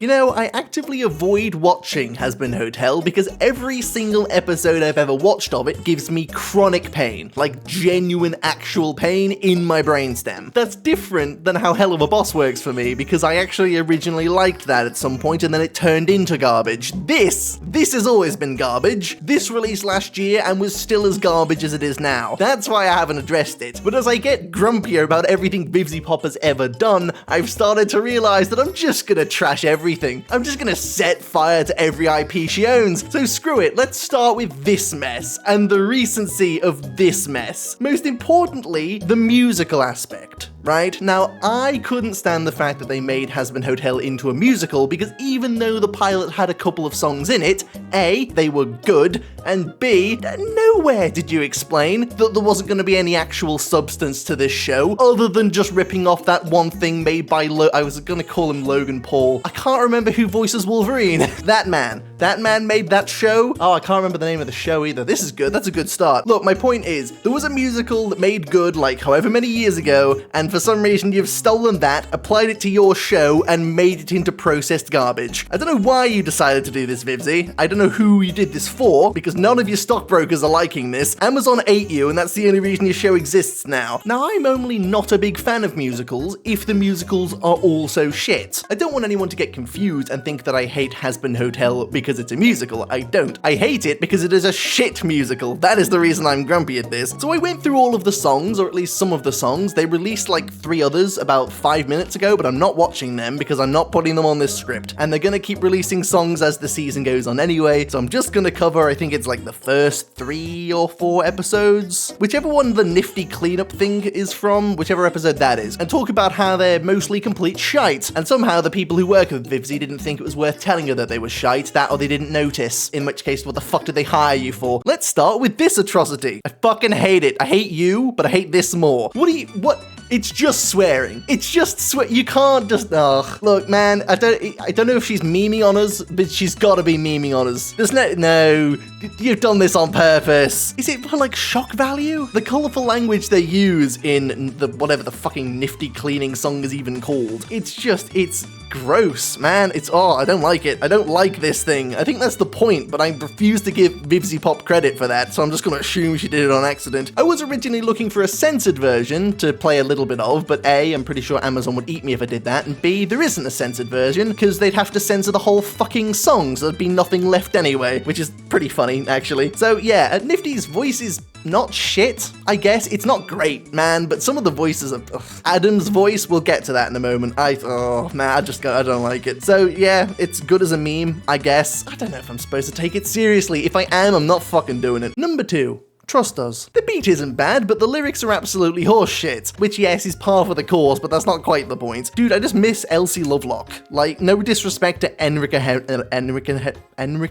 You know, I actively avoid watching Hazbin Hotel because every single episode I've ever watched of it gives me chronic pain, like genuine actual pain in my brainstem. That's different than how Hell of a Boss works for me because I actually originally liked that at some point and then it turned into garbage. This has always been garbage. This released last year and was still as garbage as it is now. That's why I haven't addressed it. But as I get grumpier about everything Vivziepop has ever done, I've started to realize that I'm just gonna trash everything. I'm just gonna set fire to every IP she owns. So screw it, let's start with this mess and the recency of this mess. Most importantly, the musical aspect. Right? Now, I couldn't stand the fact that they made Hazbin Hotel into a musical because even though the pilot had a couple of songs in it, A, they were good, and B, nowhere did you explain that there wasn't going to be any actual substance to this show other than just ripping off that one thing made by I was going to call him Logan Paul. I can't remember who voices Wolverine. That man made that show. Oh, I can't remember the name of the show either. This is good. That's a good start. Look, my point is, there was a musical that made good like however many years ago, and for some reason you've stolen that, applied it to your show, and made it into processed garbage. I don't know why you decided to do this, Vivzi. I don't know who you did this for, because none of your stockbrokers are liking this. Amazon ate you, and that's the only reason your show exists now. Now, I'm only not a big fan of musicals if the musicals are also shit. I don't want anyone to get confused and think that I hate Hazbin Hotel because it's a musical. I don't. I hate it because it is a shit musical. That is the reason I'm grumpy at this. So I went through all of the songs, or at least some of the songs. They released like 3 others about 5 minutes ago, but I'm not watching them because I'm not putting them on this script. And they're gonna keep releasing songs as the season goes on anyway, so I'm just gonna cover, I think it's like the first 3 or 4 episodes, whichever one the nifty cleanup thing is from, whichever episode that is, and talk about how they're mostly complete shite, and somehow the people who work with Vivzi didn't think it was worth telling her that they were shite, that or they didn't notice, in which case what the fuck did they hire you for? Let's start with this atrocity. I fucking hate it. I hate you, but I hate this more. What? It's just swearing. It's just you can't just, look, man, I don't know if she's memeing on us, but she's gotta be memeing on us. There's no, you've done this on purpose. Is it for like shock value? The colorful language they use in the, whatever the fucking nifty cleaning song is even called. It's gross, man. I don't like it. I don't like this thing. I think that's the point, but I refuse to give Vivziepop credit for that, so I'm just gonna assume she did it on accident. I was originally looking for a censored version to play a little bit of, but A, I'm pretty sure Amazon would eat me if I did that, and B, there isn't a censored version, because they'd have to censor the whole fucking song, so there'd be nothing left anyway, which is pretty funny, actually. So yeah, Nifty's voice is not shit, I guess. It's not great, man, but some of the voices are... Adam's voice, we'll get to that in a moment. I don't like it. So yeah, it's good as a meme, I guess. I don't know if I'm supposed to take it seriously. If I am, I'm not fucking doing it. Number 2. Trust us. The beat isn't bad, but the lyrics are absolutely horseshit. Which, yes, is par for the course, but that's not quite the point. Dude, I just miss Elsie Lovelock. Like, no disrespect to Enrica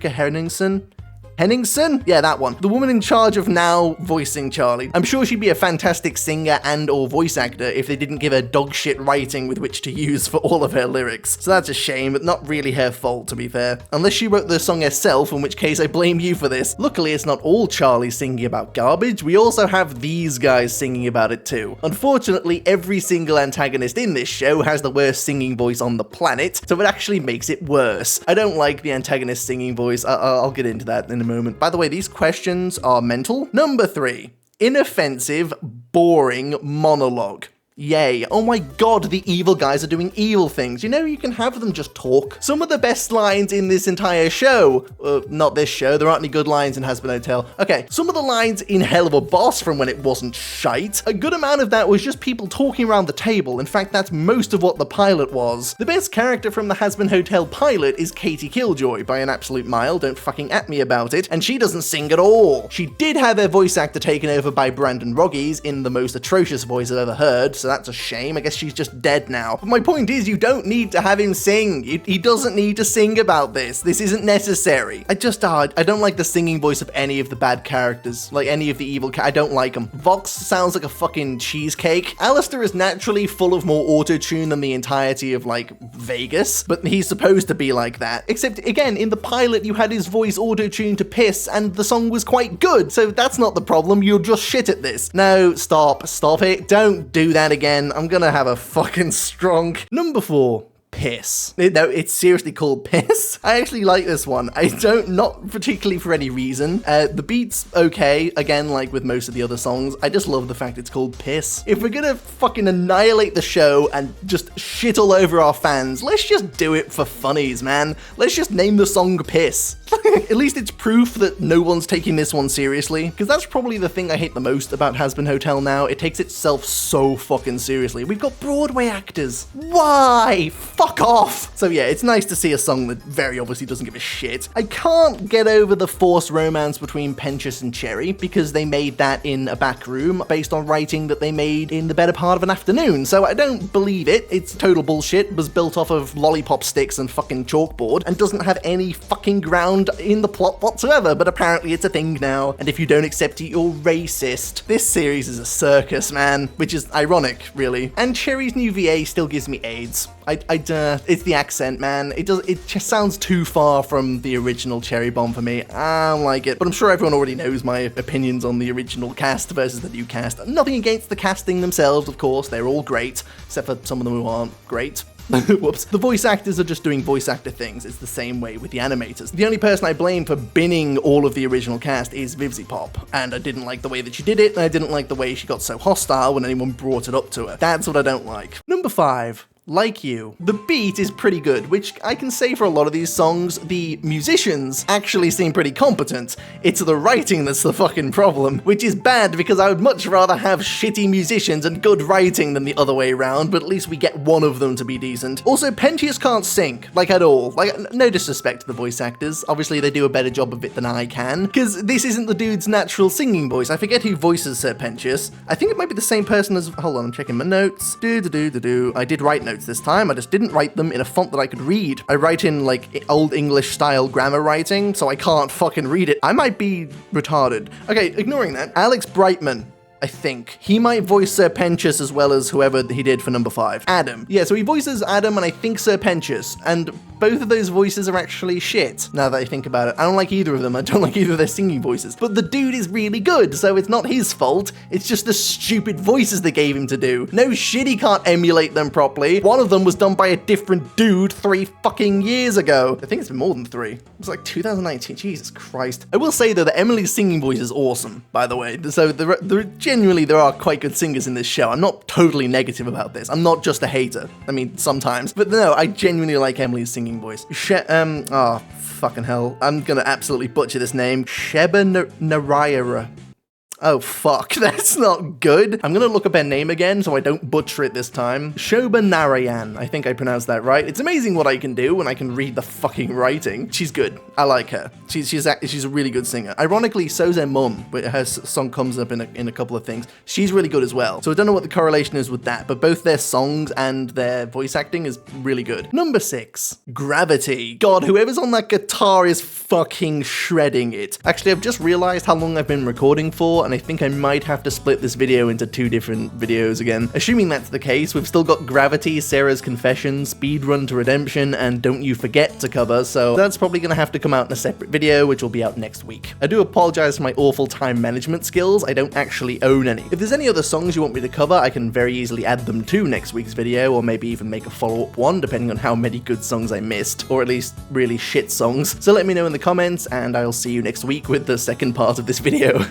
Henningsen? Henningsen? Yeah, that one. The woman in charge of now voicing Charlie. I'm sure she'd be a fantastic singer and or voice actor if they didn't give her dog shit writing with which to use for all of her lyrics. So that's a shame, but not really her fault, to be fair. Unless she wrote the song herself, in which case I blame you for this. Luckily, it's not all Charlie singing about garbage. We also have these guys singing about it too. Unfortunately, every single antagonist in this show has the worst singing voice on the planet, so it actually makes it worse. I don't like the antagonist's singing voice. I'll get into that in a moment. By the way, these questions are mental. Number 3, inoffensive, boring monologue. Yay. Oh my god, the evil guys are doing evil things. You know, you can have them just talk. Some of the best lines in this entire show, not this show, there aren't any good lines in Hazbin Hotel. Okay, some of the lines in Hell of a Boss from when it wasn't shite, a good amount of that was just people talking around the table. In fact, that's most of what the pilot was. The best character from the Hazbin Hotel pilot is Katie Killjoy, by an absolute mile, don't fucking at me about it, and she doesn't sing at all. She did have her voice actor taken over by Brandon Rogges in the most atrocious voice I've ever heard, so that's a shame. I guess she's just dead now. But my point is, you don't need to have him sing. He doesn't need to sing about this. This isn't necessary. I don't like the singing voice of any of the bad characters. Like any of the evil I don't like them. Vox sounds like a fucking cheesecake. Alistair is naturally full of more auto-tune than the entirety of, like, Vegas, but he's supposed to be like that. Except, again, in the pilot, you had his voice auto-tuned to piss, and the song was quite good, so that's not the problem. You're just shit at this. No, stop it. Don't do that again. I'm gonna have a fucking strong. Number 4. Piss. No, it's seriously called Piss. I actually like this one. Not particularly for any reason. The beat's okay, again, like with most of the other songs. I just love the fact it's called Piss. If we're gonna fucking annihilate the show and just shit all over our fans, let's just do it for funnies, man. Let's just name the song Piss. At least it's proof that no one's taking this one seriously, because that's probably the thing I hate the most about Hazbin Hotel now. It takes itself so fucking seriously. We've got Broadway actors. Why? Fuck off. So yeah, it's nice to see a song that very obviously doesn't give a shit. I can't get over the forced romance between Pentious and Cherry, because they made that in a back room based on writing that they made in the better part of an afternoon, so I don't believe it. It's total bullshit, was built off of lollipop sticks and fucking chalkboard, and doesn't have any fucking ground in the plot whatsoever, but apparently it's a thing now, and if you don't accept it, you're racist. This series is a circus, man, which is ironic, really. And Cherry's new VA still gives me AIDS. It's the accent, man. It just sounds too far from the original Cherry Bomb for me. I don't like it, but I'm sure everyone already knows my opinions on the original cast versus the new cast. Nothing against the casting themselves, of course. They're all great, except for some of them who aren't great. Whoops. The voice actors are just doing voice actor things. It's the same way with the animators. The only person I blame for binning all of the original cast is Vivziepop, and I didn't like the way that she did it, and I didn't like the way she got so hostile when anyone brought it up to her. That's what I don't like. Number 5. Like You. The beat is pretty good, which I can say for a lot of these songs, the musicians actually seem pretty competent. It's the writing that's the fucking problem, which is bad because I would much rather have shitty musicians and good writing than the other way around, but at least we get one of them to be decent. Also, Pentious can't sing, like at all. Like, no disrespect to the voice actors. Obviously, they do a better job of it than I can, because this isn't the dude's natural singing voice. I forget who voices Sir Pentious. I think it might be the same person as... Hold on, I'm checking my notes. I did write notes this time. I just didn't write them in a font that I could read. I write in like old English style grammar writing, so I can't fucking read it. I might be retarded. Okay, ignoring that. Alex Brightman, I think. He might voice Sir Pentious as well as whoever he did for number 5. Adam. Yeah, so he voices Adam and I think Sir Pentious, and both of those voices are actually shit, now that I think about it. I don't like either of them. I don't like either of their singing voices. But the dude is really good, so it's not his fault. It's just the stupid voices they gave him to do. No shit, he can't emulate them properly. One of them was done by a different dude 3 fucking years ago. I think it's been more than 3. It was like 2019. Jesus Christ. I will say though that Emily's singing voice is awesome, by the way. So genuinely, there are quite good singers in this show. I'm not totally negative about this. I'm not just a hater. I mean, sometimes. But no, I genuinely like Emily's singing voice. Oh, fucking hell. I'm gonna absolutely butcher this name. Sheba Narayara. Oh fuck, that's not good. I'm gonna look up her name again so I don't butcher it this time. Shobha Narayan, I think I pronounced that right. It's amazing what I can do when I can read the fucking writing. She's good. I like her. She's a really good singer. Ironically, so's her mum, but her song comes up in a couple of things. She's really good as well. So I don't know what the correlation is with that, but both their songs and their voice acting is really good. Number 6, Gravity. God, whoever's on that guitar is fucking shredding it. Actually, I've just realized how long I've been recording for, and I think I might have to split this video into 2 different videos again. Assuming that's the case, we've still got Gravity, Sarah's Confession, Speedrun to Redemption, and Don't You Forget to cover, so that's probably gonna have to come out in a separate video, which will be out next week. I do apologize for my awful time management skills. I don't actually own any. If there's any other songs you want me to cover, I can very easily add them to next week's video, or maybe even make a follow-up one, depending on how many good songs I missed, or at least really shit songs. So let me know in the comments, and I'll see you next week with the second part of this video.